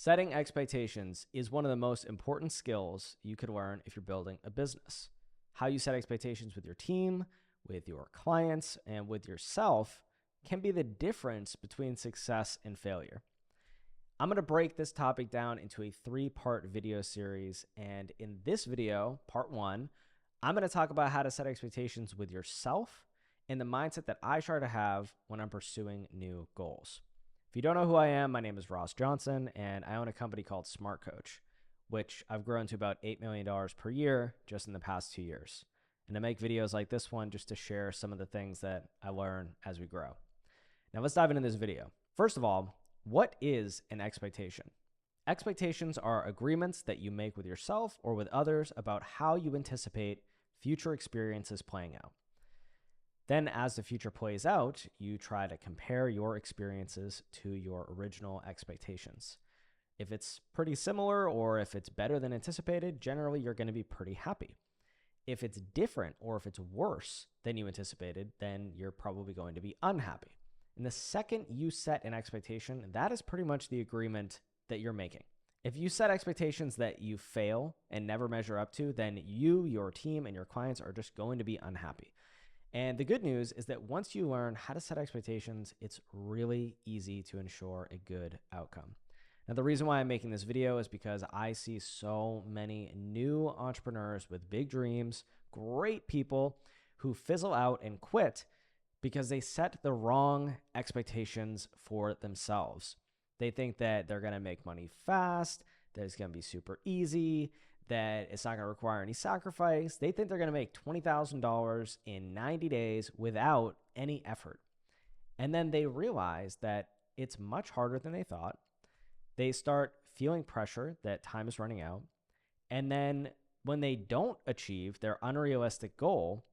Setting expectations is one of the most important skills you could learn if you're building a business. How you set expectations with your team, with your clients, and with yourself can be the difference between success and failure. I'm going to break this topic down into a 3-part video series. And in this video, part 1, I'm going to talk about how to set expectations with yourself and the mindset that I try to have when I'm pursuing new goals. If you don't know who I am, my name is Ross Johnson, and I own a company called Smart Coach, which I've grown to about $8 million per year just in the past 2 years. And I make videos like this one just to share some of the things that I learn as we grow. Now let's dive into this video. First of all, what is an expectation? Expectations are agreements that you make with yourself or with others about how you anticipate future experiences playing out. Then as the future plays out, you try to compare your experiences to your original expectations. If it's pretty similar or if it's better than anticipated, generally you're going to be pretty happy. If it's different or if it's worse than you anticipated, then you're probably going to be unhappy. And the second you set an expectation, that is pretty much the agreement that you're making. If you set expectations that you fail and never measure up to, then you, your team, and your clients are just going to be unhappy. And the good news is that once you learn how to set expectations, it's really easy to ensure a good outcome. Now, the reason why I'm making this video is because I see so many new entrepreneurs with big dreams, great people who fizzle out and quit because they set the wrong expectations for themselves. They think that they're going to make money fast, that it's going to be super easy, that it's not going to require any sacrifice. They think they're going to make $20,000 in 90 days without any effort. And then they realize that it's much harder than they thought. They start feeling pressure that time is running out. And then when they don't achieve their unrealistic goal,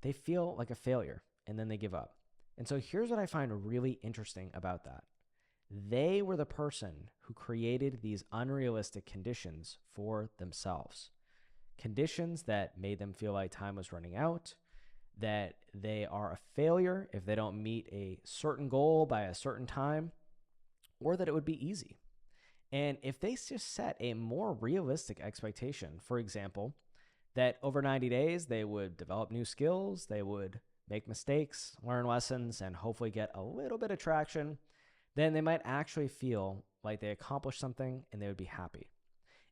they feel like a failure and then they give up. And so here's what I find really interesting about that. They were the person who created these unrealistic conditions for themselves. Conditions that made them feel like time was running out, that they are a failure if they don't meet a certain goal by a certain time, or that it would be easy. And if they just set a more realistic expectation, for example, that over 90 days they would develop new skills, they would make mistakes, learn lessons, and hopefully get a little bit of traction, then they might actually feel like they accomplished something and they would be happy.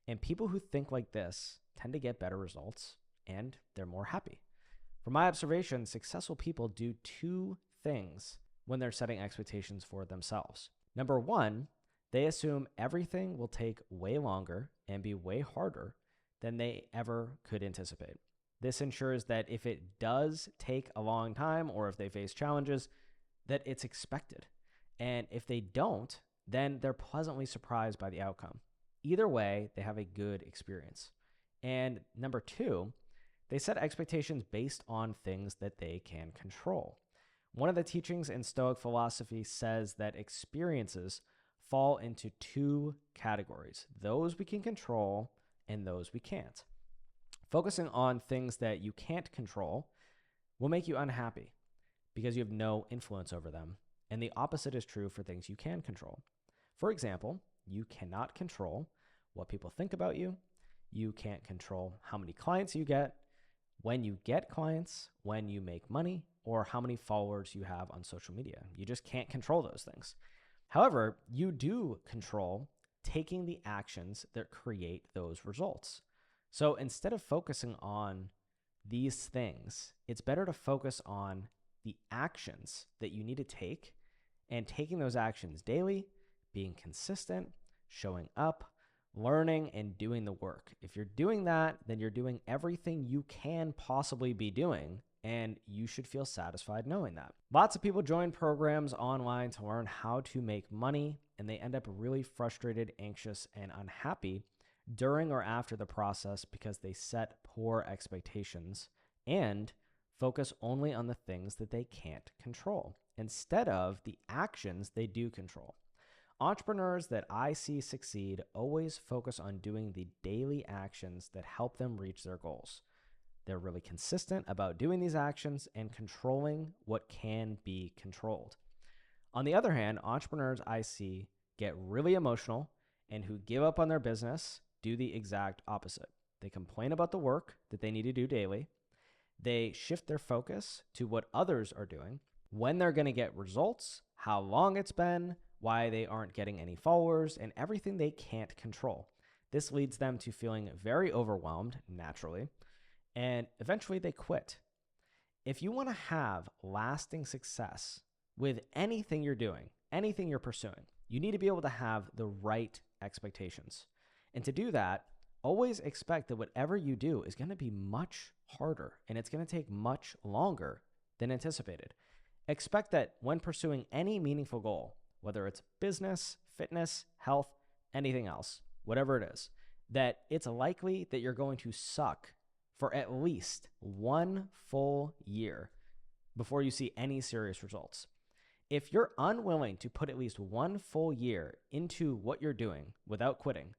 And people who think like this tend to get better results and they're more happy. From my observation, successful people do 2 things when they're setting expectations for themselves. Number 1, they assume everything will take way longer and be way harder than they ever could anticipate. This ensures that if it does take a long time or if they face challenges, that it's expected. And if they don't, then they're pleasantly surprised by the outcome. Either way, they have a good experience. And number 2, they set expectations based on things that they can control. One of the teachings in Stoic philosophy says that experiences fall into 2 categories, those we can control and those we can't. Focusing on things that you can't control will make you unhappy because you have no influence over them. And the opposite is true for things you can control. For example, you cannot control what people think about you. You can't control how many clients you get, when you get clients, when you make money, or how many followers you have on social media. You just can't control those things. However, you do control taking the actions that create those results. So instead of focusing on these things, it's better to focus on the actions that you need to take and taking those actions daily, being consistent, showing up, learning, and doing the work. If you're doing that, then you're doing everything you can possibly be doing, and you should feel satisfied knowing that. Lots of people join programs online to learn how to make money, and they end up really frustrated, anxious, and unhappy during or after the process because they set poor expectations and focus only on the things that they can't control instead of the actions they do control. Entrepreneurs that I see succeed always focus on doing the daily actions that help them reach their goals. They're really consistent about doing these actions and controlling what can be controlled. On the other hand, entrepreneurs I see get really emotional and who give up on their business do the exact opposite. They complain about the work that they need to do daily. They shift their focus to what others are doing, when they're going to get results, how long it's been, why they aren't getting any followers, and everything they can't control. This leads them to feeling very overwhelmed, naturally, and eventually they quit. If you want to have lasting success with anything you're doing, anything you're pursuing, you need to be able to have the right expectations. And to do that, always expect that whatever you do is going to be much harder and it's going to take much longer than anticipated. Expect that when pursuing any meaningful goal, whether it's business, fitness, health, anything else, whatever it is, that it's likely that you're going to suck for at least 1 full year before you see any serious results. If you're unwilling to put at least 1 full year into what you're doing without quitting,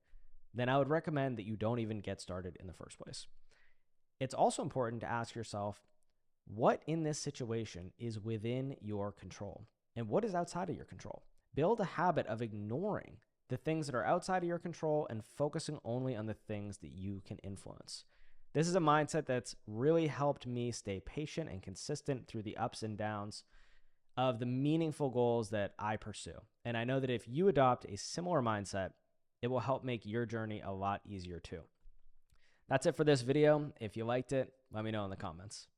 then I would recommend that you don't even get started in the first place. It's also important to ask yourself, what in this situation is within your control and what is outside of your control? Build a habit of ignoring the things that are outside of your control and focusing only on the things that you can influence. This is a mindset that's really helped me stay patient and consistent through the ups and downs of the meaningful goals that I pursue. And I know that if you adopt a similar mindset, it will help make your journey a lot easier too. That's it for this video. If you liked it, let me know in the comments.